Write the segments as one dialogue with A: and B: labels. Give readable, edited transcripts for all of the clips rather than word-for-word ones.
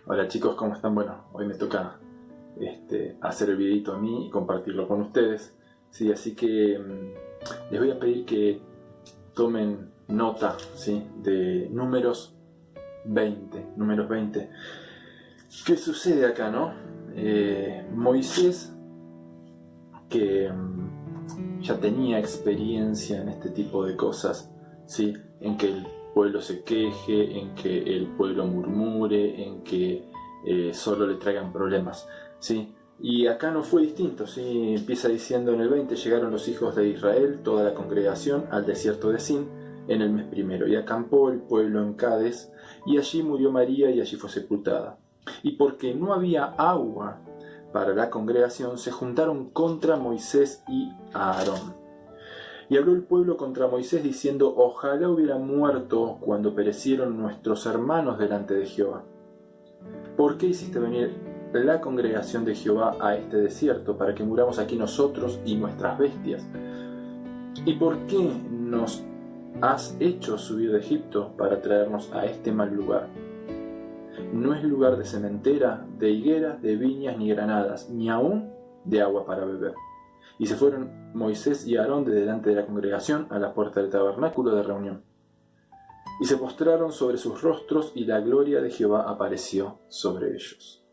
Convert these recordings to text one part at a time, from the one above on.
A: Hola chicos, ¿cómo están? Bueno, hoy me toca hacer el videito a mí y compartirlo con ustedes. Sí, así que les voy a pedir que tomen nota, ¿sí?, de números 20. Números 20. ¿Qué sucede acá, no? Moisés, que ya tenía experiencia en este tipo de cosas, ¿sí?, en que el pueblo se queje, en que el pueblo murmure, en que solo le traigan problemas, ¿sí? Y acá no fue distinto, ¿sí? Empieza diciendo en el 20: llegaron los hijos de Israel, toda la congregación, al desierto de Sin, en el mes primero, y acampó el pueblo en Cades, y allí murió María y allí fue sepultada. Y porque no había agua para la congregación, se juntaron contra Moisés y Aarón. Y habló el pueblo contra Moisés diciendo: ojalá hubiera muerto cuando perecieron nuestros hermanos delante de Jehová. ¿Por qué hiciste venir la congregación de Jehová a este desierto para que muramos aquí nosotros y nuestras bestias? ¿Y por qué nos has hecho subir de Egipto para traernos a este mal lugar? No es lugar de sementera, de higueras, de viñas ni granadas, ni aún de agua para beber. Y se fueron Moisés y Aarón de delante de la congregación a la puerta del tabernáculo de reunión. Y se postraron sobre sus rostros, y la gloria de Jehová apareció sobre ellos.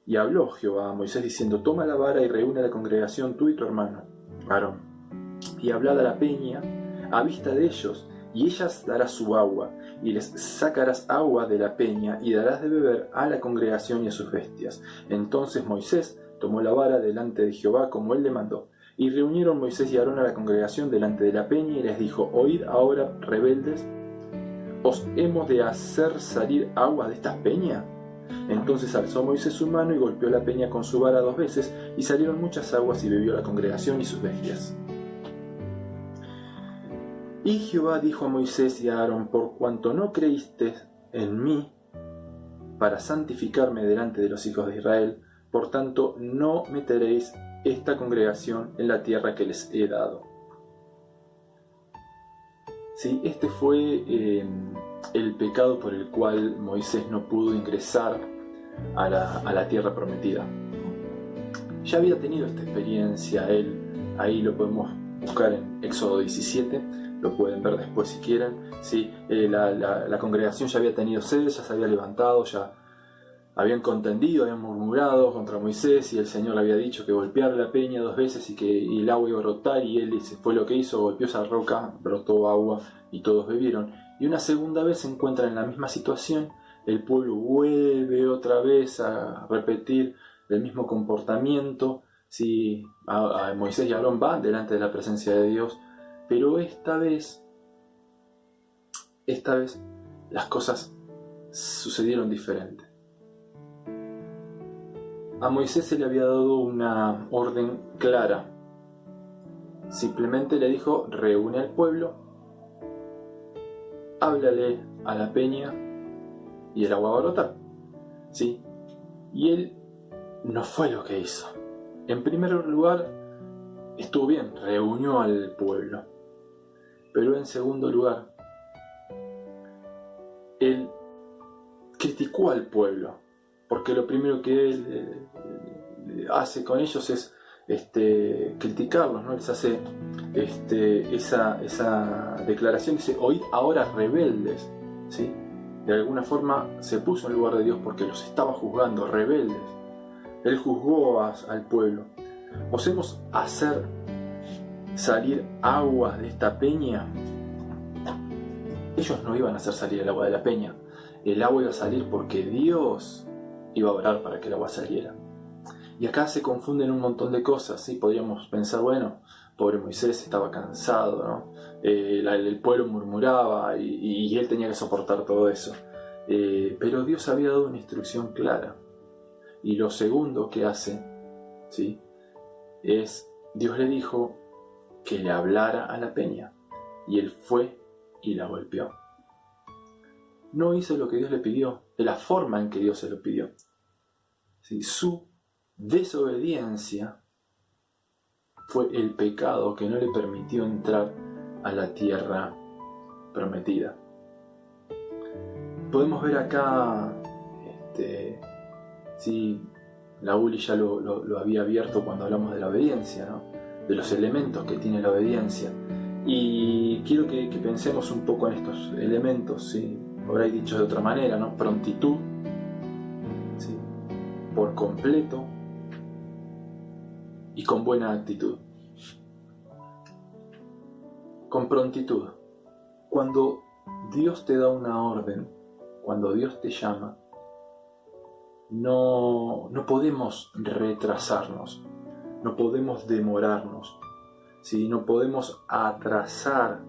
A: Y habló Jehová a Moisés diciendo: toma la vara y reúne a la congregación, tú y tu hermano Aarón, y hablad a la peña a vista de ellos, y ellas darás su agua, y les sacarás agua de la peña, y darás de beber a la congregación y a sus bestias. Entonces Moisés tomó la vara delante de Jehová como él le mandó. Y reunieron Moisés y Aarón a la congregación delante de la peña, y les dijo: oíd ahora, rebeldes, ¿os hemos de hacer salir agua de esta peña? Entonces alzó Moisés su mano y golpeó la peña con su vara 2 veces, y salieron muchas aguas, y bebió la congregación y sus bestias. Y Jehová dijo a Moisés y a Aarón: por cuanto no creíste en mí para santificarme delante de los hijos de Israel, por tanto no meteréis esta congregación en la tierra que les he dado. Sí, este fue el pecado por el cual Moisés no pudo ingresar a la tierra prometida. Ya había tenido esta experiencia él, ahí lo podemos buscar en Éxodo 17, lo pueden ver después si quieren. Sí, la congregación ya había tenido sed, ya se había levantado, ya habían contendido, habían murmurado contra Moisés, y el Señor le había dicho que golpeara la peña 2 veces y que el agua iba a brotar, y él fue lo que hizo: golpeó esa roca, brotó agua y todos bebieron. Y una segunda vez se encuentran en la misma situación, el pueblo vuelve otra vez a repetir el mismo comportamiento. Sí, a Moisés y Aarón van delante de la presencia de Dios, pero esta vez las cosas sucedieron diferente. A Moisés se le había dado una orden clara. Simplemente le dijo: reúne al pueblo, háblale a la peña y el agua va a brotar. ¿Sí? Y él no fue lo que hizo. En primer lugar, estuvo bien, reunió al pueblo. Pero en segundo lugar, él criticó al pueblo, porque lo primero que él hace con ellos es criticarlos, ¿no? Les hace esa declaración, dice: oíd ahora, rebeldes, ¿sí? De alguna forma se puso en lugar de Dios porque los estaba juzgando, rebeldes. Él juzgó al pueblo. ¿Os hemos hacer salir agua de esta peña? Ellos no iban a hacer salir el agua de la peña. El agua iba a salir porque Dios iba a orar para que el agua saliera. Y acá se confunden un montón de cosas, ¿sí? Podríamos pensar: bueno, pobre Moisés estaba cansado, ¿no? El pueblo murmuraba y él tenía que soportar todo eso. Pero Dios había dado una instrucción clara. Y lo segundo que hace, ¿sí?, es: Dios le dijo que le hablara a la peña, y él fue y la golpeó. No hizo lo que Dios le pidió, de la forma en que Dios se lo pidió. ¿Sí? Su desobediencia fue el pecado que no le permitió entrar a la tierra prometida. Podemos ver acá Sí, la Uli ya lo había abierto cuando hablamos de la obediencia, ¿no? De los elementos que tiene la obediencia. Y quiero que pensemos un poco en estos elementos, ¿sí? Habréis dicho de otra manera, ¿no? Prontitud, ¿sí? Por completo y con buena actitud. Con prontitud. Cuando Dios te da una orden, cuando Dios te llama, no podemos retrasarnos, no podemos demorarnos, ¿sí? No podemos atrasar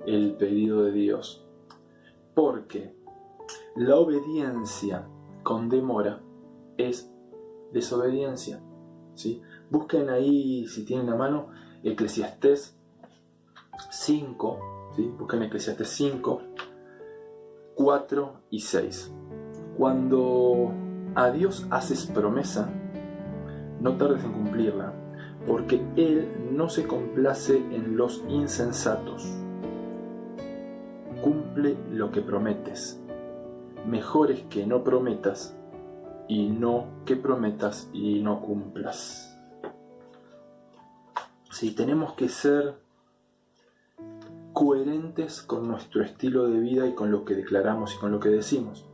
A: el pedido de Dios, porque la obediencia con demora es desobediencia, ¿sí? Busquen ahí, si tienen a mano, Eclesiastés 5, ¿sí? Busquen Eclesiastés 5, 4 y 6. Cuando a Dios haces promesa, no tardes en cumplirla, porque Él no se complace en los insensatos. Cumple lo que prometes. Mejor es que no prometas y no que prometas y no cumplas. Sí, tenemos que ser coherentes con nuestro estilo de vida y con lo que declaramos y con lo que decimos.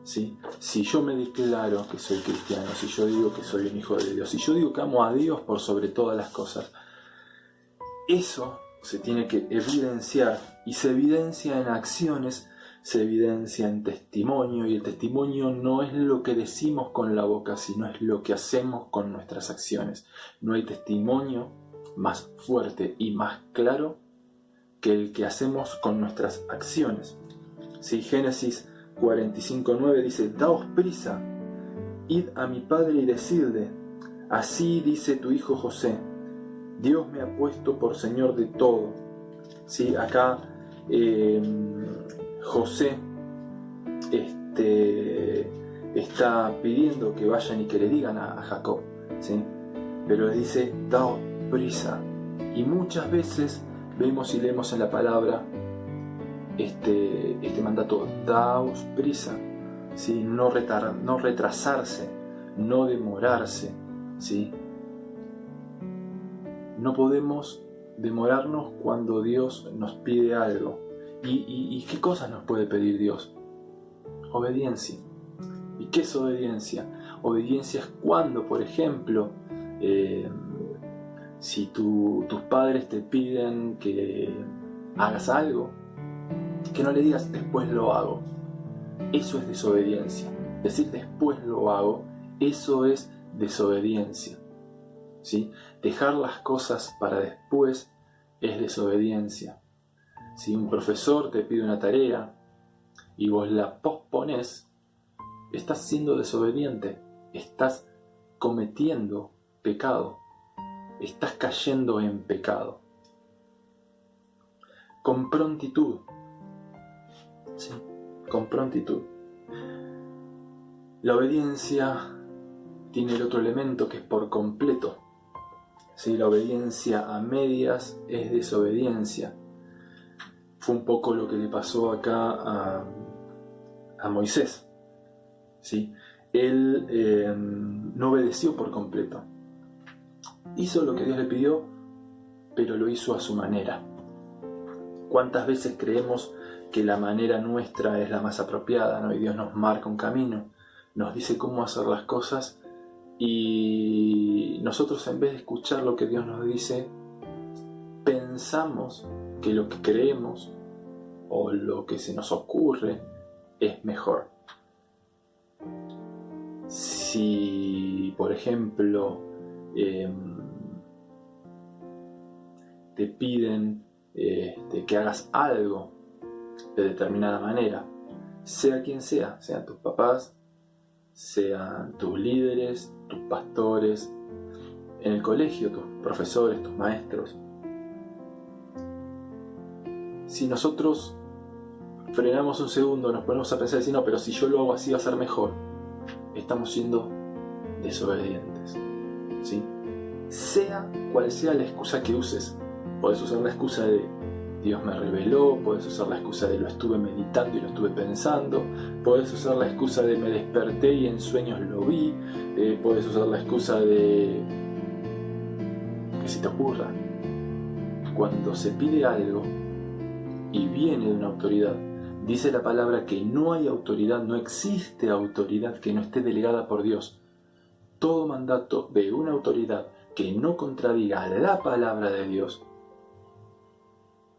A: ¿Sí? Si yo me declaro que soy cristiano, si yo digo que soy un hijo de Dios, si yo digo que amo a Dios por sobre todas las cosas, eso se tiene que evidenciar, y se evidencia en acciones, se evidencia en testimonio, y el testimonio no es lo que decimos con la boca, sino es lo que hacemos con nuestras acciones. No hay testimonio más fuerte y más claro que el que hacemos con nuestras acciones. ¿Sí? Génesis 45:9 dice: daos prisa, id a mi padre y decidle, así dice tu hijo José, Dios me ha puesto por señor de todo. ¿Sí? Acá José está pidiendo que vayan y que le digan a Jacob, ¿sí? Pero le dice: daos prisa. Y muchas veces vemos y leemos en la palabra este mandato: daos prisa, ¿sí? No retrasarse, no demorarse, ¿sí? No podemos demorarnos cuando Dios nos pide algo. ¿Y qué cosas nos puede pedir Dios? Obediencia. ¿Y qué es obediencia? Obediencia es cuando, por ejemplo, si tus padres te piden que hagas algo, que no le digas después lo hago. Eso es desobediencia. Decir después lo hago, eso es desobediencia, ¿sí? Dejar las cosas para después es desobediencia. Si un profesor te pide una tarea y vos la pospones, estás siendo desobediente, estás cometiendo pecado, estás cayendo en pecado. Con prontitud, ¿sí? Con prontitud. La obediencia tiene el otro elemento, que es por completo. ¿Sí? La obediencia a medias es desobediencia. Fue un poco lo que le pasó acá a Moisés, ¿sí? Él no obedeció por completo. Hizo lo que Dios le pidió, pero lo hizo a su manera. ¿Cuántas veces creemos que la manera nuestra es la más apropiada, ¿no? Y Dios nos marca un camino, nos dice cómo hacer las cosas, y nosotros, en vez de escuchar lo que Dios nos dice, pensamos que lo que creemos o lo que se nos ocurre es mejor. Si, por ejemplo, te piden que hagas algo de determinada manera, sea quien sea, sean tus papás, sean tus líderes, tus pastores, en el colegio, tus profesores, tus maestros. Si nosotros frenamos un segundo, nos ponemos a pensar y decir: no, pero si yo lo hago así va a ser mejor, estamos siendo desobedientes, ¿sí? Sea cual sea la excusa que uses, podés usar la excusa de Dios me reveló, podés usar la excusa de lo estuve meditando y lo estuve pensando, podés usar la excusa de me desperté y en sueños lo vi, podés usar la excusa de que se te ocurra. Cuando se pide algo y viene de una autoridad, dice la palabra que no hay autoridad, no existe autoridad que no esté delegada por Dios. Todo mandato de una autoridad que no contradiga la palabra de Dios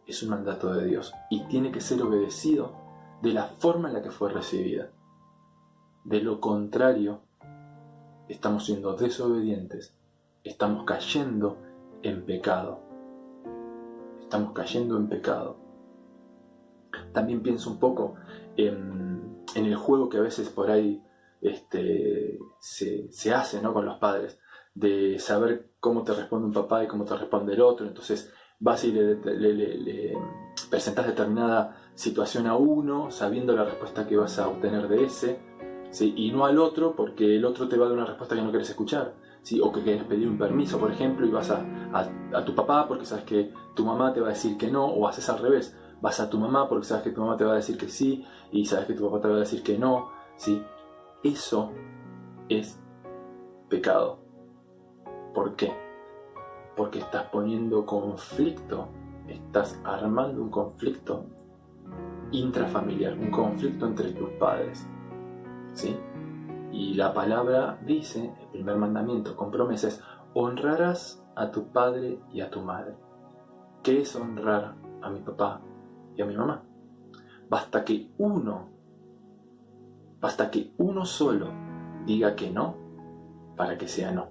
A: es un mandato de Dios y tiene que ser obedecido de la forma en la que fue recibida. De lo contrario, estamos siendo desobedientes, estamos cayendo en pecado. Estamos cayendo en pecado. También pienso un poco en el juego que a veces por ahí se hace, ¿no?, con los padres, de saber cómo te responde un papá y cómo te responde el otro. Entonces vas y le presentás determinada situación a uno sabiendo la respuesta que vas a obtener de ese, ¿sí?, y no al otro, porque el otro te va a dar una respuesta que no quieres escuchar, ¿sí? O que quieres pedir un permiso, por ejemplo, y vas a tu papá porque sabes que tu mamá te va a decir que no, o haces al revés, vas a tu mamá porque sabes que tu mamá te va a decir que sí y sabes que tu papá te va a decir que no, ¿sí? Eso es pecado. ¿Por qué? Porque estás poniendo conflicto, estás armando un conflicto intrafamiliar, un conflicto entre tus padres, ¿sí? Y la palabra dice, el primer mandamiento con promesa es: honrarás a tu padre y a tu madre. ¿Qué es honrar a mi papá y a mi mamá? Basta que uno solo diga que no para que sea no.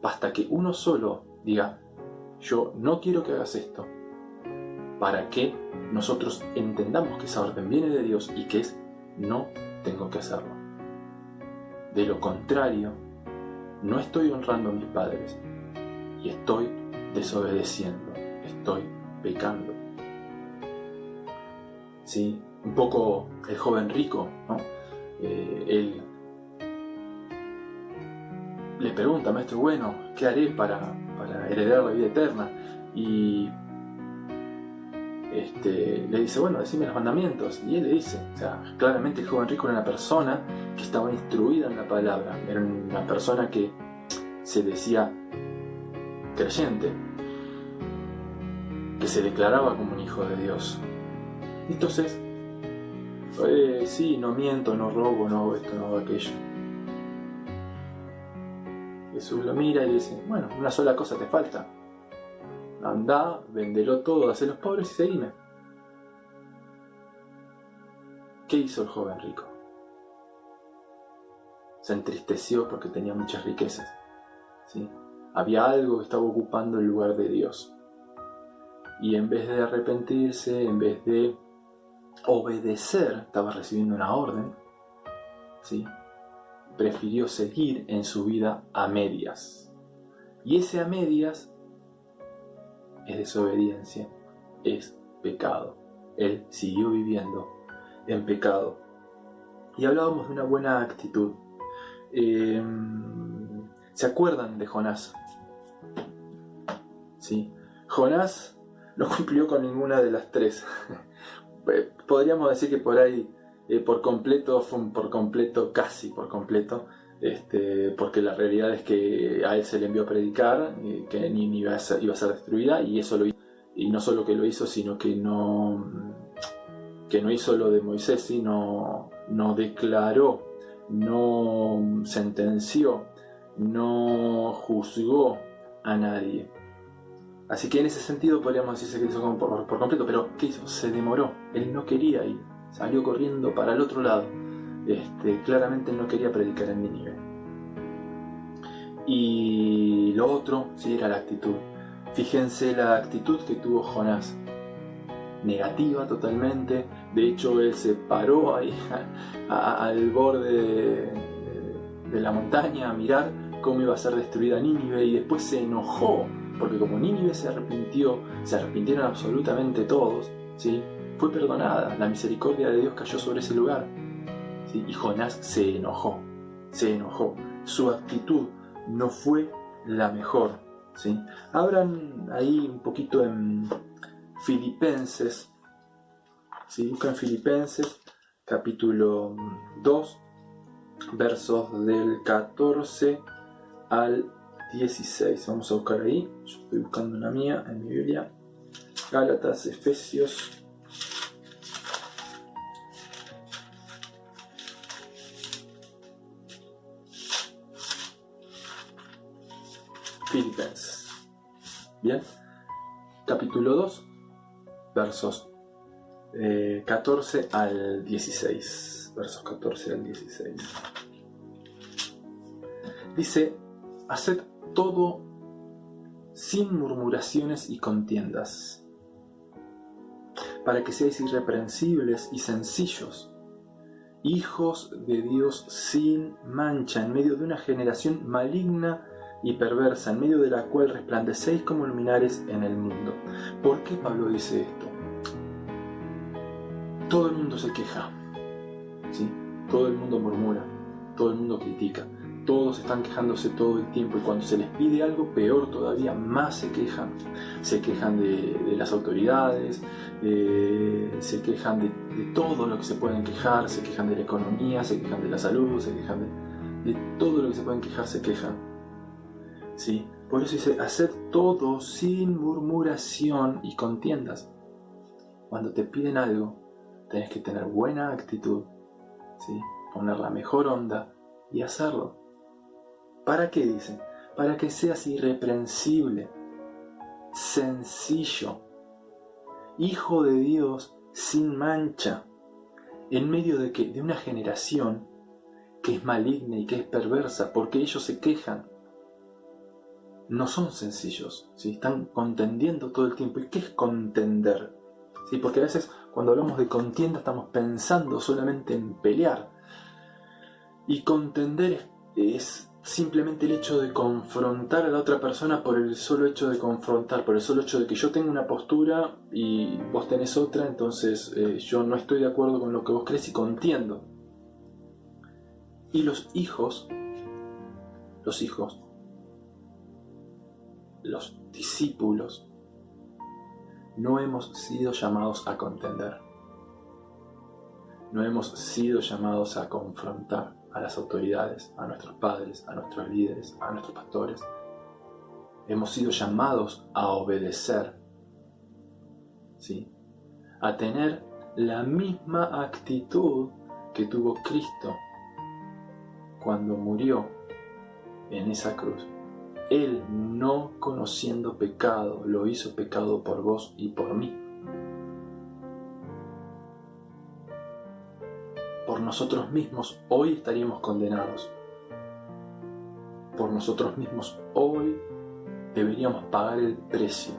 A: Basta que uno solo diga: yo no quiero que hagas esto, para que nosotros entendamos que esa orden viene de Dios y que es: no tengo que hacerlo. De lo contrario, no estoy honrando a mis padres y estoy desobedeciendo, estoy pecando. ¿Sí? Un poco el joven rico, ¿no? Él le pregunta: maestro bueno, ¿qué haré para heredar la vida eterna? Y le dice: bueno, decime los mandamientos. Y él le dice, o sea, claramente el joven rico era una persona que estaba instruida en la palabra, era una persona que se decía creyente, que se declaraba como un hijo de Dios. Y entonces, sí, no miento, no robo, no hago esto, no hago aquello. Jesús lo mira y le dice: bueno, una sola cosa te falta. Andá, vendelo todo, hacé los pobres y seguime. ¿Qué hizo el joven rico? Se entristeció porque tenía muchas riquezas, ¿sí? Había algo que estaba ocupando el lugar de Dios. Y en vez de arrepentirse, en vez de obedecer, estaba recibiendo una orden, ¿sí?, prefirió seguir en su vida a medias. Y ese a medias es desobediencia, es pecado. Él siguió viviendo en pecado. Y hablábamos de una buena actitud. ¿Se acuerdan de Jonás? ¿Sí? Jonás no cumplió con ninguna de las tres. Podríamos decir que por ahí por completo, casi por completo, porque la realidad es que a él se le envió a predicar, que Nínive iba a ser destruida, y eso lo hizo. Y no solo que lo hizo, sino que no hizo lo de Moisés, sino no declaró, no sentenció, no juzgó a nadie. Así que en ese sentido podríamos decirse que hizo por completo, pero ¿qué hizo? Se demoró, él no quería ir, salió corriendo para el otro lado. Claramente no quería predicar en Nínive. Y lo otro sí era la actitud. Fíjense la actitud que tuvo Jonás, negativa totalmente. De hecho, él se paró ahí al borde de la montaña a mirar cómo iba a ser destruida Nínive, y después se enojó porque como Nínive se arrepintieron absolutamente todos, ¿sí?, fue perdonada, la misericordia de Dios cayó sobre ese lugar, ¿sí? Y Jonás se enojó, su actitud no fue la mejor, ¿sí? Abran ahí un poquito en Filipenses, ¿sí? Buscan Filipenses, capítulo 2, versos del 14 al 16. Vamos a buscar ahí. Yo estoy buscando una mía en mi Biblia. Gálatas, Efesios. Filipenses. Bien. Capítulo 2, versos 14 al 16. Versos 14 al 16. Dice: haced todo sin murmuraciones y contiendas, para que seáis irreprensibles y sencillos, hijos de Dios sin mancha, en medio de una generación maligna y perversa, en medio de la cual resplandecéis como luminares en el mundo. ¿Por qué Pablo dice esto? Todo el mundo se queja, ¿sí? Todo el mundo murmura, todo el mundo critica, todos están quejándose todo el tiempo, y cuando se les pide algo, peor todavía, más se quejan. Se quejan de las autoridades, se quejan de todo lo que se pueden quejar, se quejan de la economía, se quejan de la salud, se quejan de todo lo que se pueden quejar, se quejan. ¿Sí? Por eso dice: haced todo sin murmuración y contiendas. Cuando te piden algo, tenés que tener buena actitud, ¿sí? Poner la mejor onda y hacerlo. ¿Para qué dicen? Para que seas irreprensible, sencillo, hijo de Dios sin mancha, en medio de una generación que es maligna y que es perversa, porque ellos se quejan. No son sencillos, ¿sí? Están contendiendo todo el tiempo. ¿Y qué es contender? ¿Sí? Porque a veces cuando hablamos de contienda estamos pensando solamente en pelear. Y contender es simplemente el hecho de confrontar a la otra persona por el solo hecho de confrontar, por el solo hecho de que yo tengo una postura y vos tenés otra, entonces yo no estoy de acuerdo con lo que vos crees y contiendo. Y los hijos, los discípulos, no hemos sido llamados a contender. No hemos sido llamados a confrontar a las autoridades, a nuestros padres, a nuestros líderes, a nuestros pastores. Hemos sido llamados a obedecer, ¿sí? A tener la misma actitud que tuvo Cristo cuando murió en esa cruz. Él, no conociendo pecado, lo hizo pecado por vos y por mí. Por nosotros mismos hoy estaríamos condenados. Por nosotros mismos hoy deberíamos pagar el precio.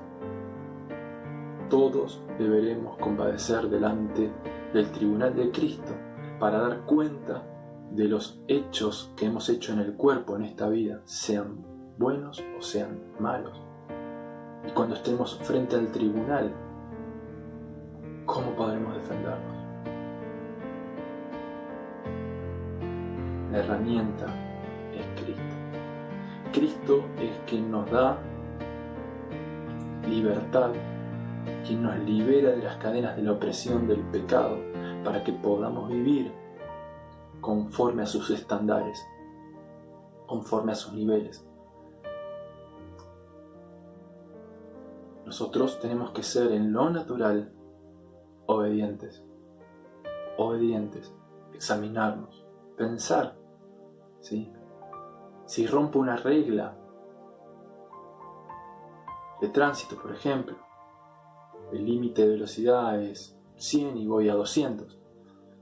A: Todos deberemos compadecer delante del tribunal de Cristo para dar cuenta de los hechos que hemos hecho en el cuerpo en esta vida, sean buenos o sean malos. Y cuando estemos frente al tribunal, ¿cómo podremos defendernos? La herramienta es Cristo. Cristo es quien nos da libertad, quien nos libera de las cadenas de la opresión del pecado, para que podamos vivir conforme a sus estándares, conforme a sus niveles. Nosotros tenemos que ser en lo natural obedientes, examinarnos, pensar, ¿sí? Si rompo una regla de tránsito, por ejemplo, el límite de velocidad es 100 y voy a 200.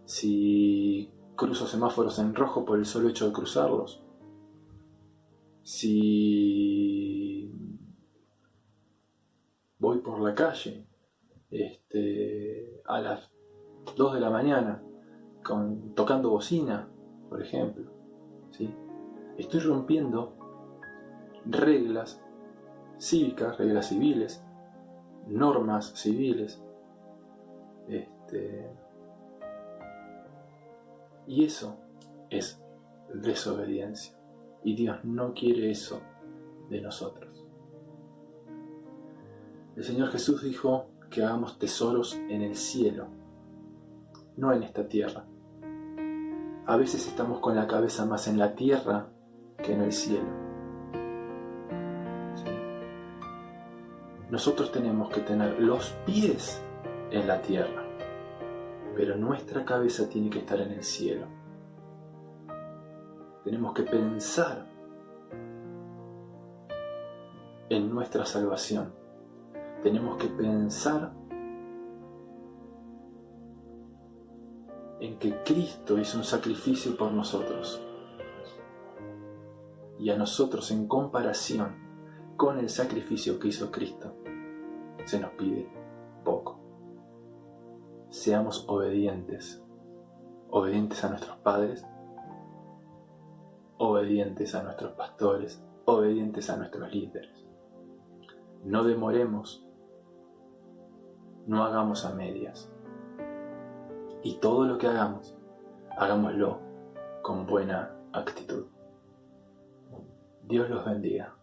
A: Si cruzo semáforos en rojo por el solo hecho de cruzarlos. Si voy por la calle a las 2 de la mañana tocando bocina, por ejemplo, ¿sí? Estoy rompiendo reglas cívicas, reglas civiles, normas civiles, y eso es desobediencia, y Dios no quiere eso de nosotros. El Señor Jesús dijo que hagamos tesoros en el cielo, no en esta tierra. A veces estamos con la cabeza más en la tierra que en el cielo. ¿Sí? Nosotros tenemos que tener los pies en la tierra, pero nuestra cabeza tiene que estar en el cielo. Tenemos que pensar en nuestra salvación. Tenemos que pensar en que Cristo hizo un sacrificio por nosotros. Y a nosotros, en comparación con el sacrificio que hizo Cristo, se nos pide poco. Seamos obedientes. Obedientes a nuestros padres, obedientes a nuestros pastores, obedientes a nuestros líderes. No demoremos, no hagamos a medias. Y todo lo que hagamos, hagámoslo con buena actitud. Dios los bendiga.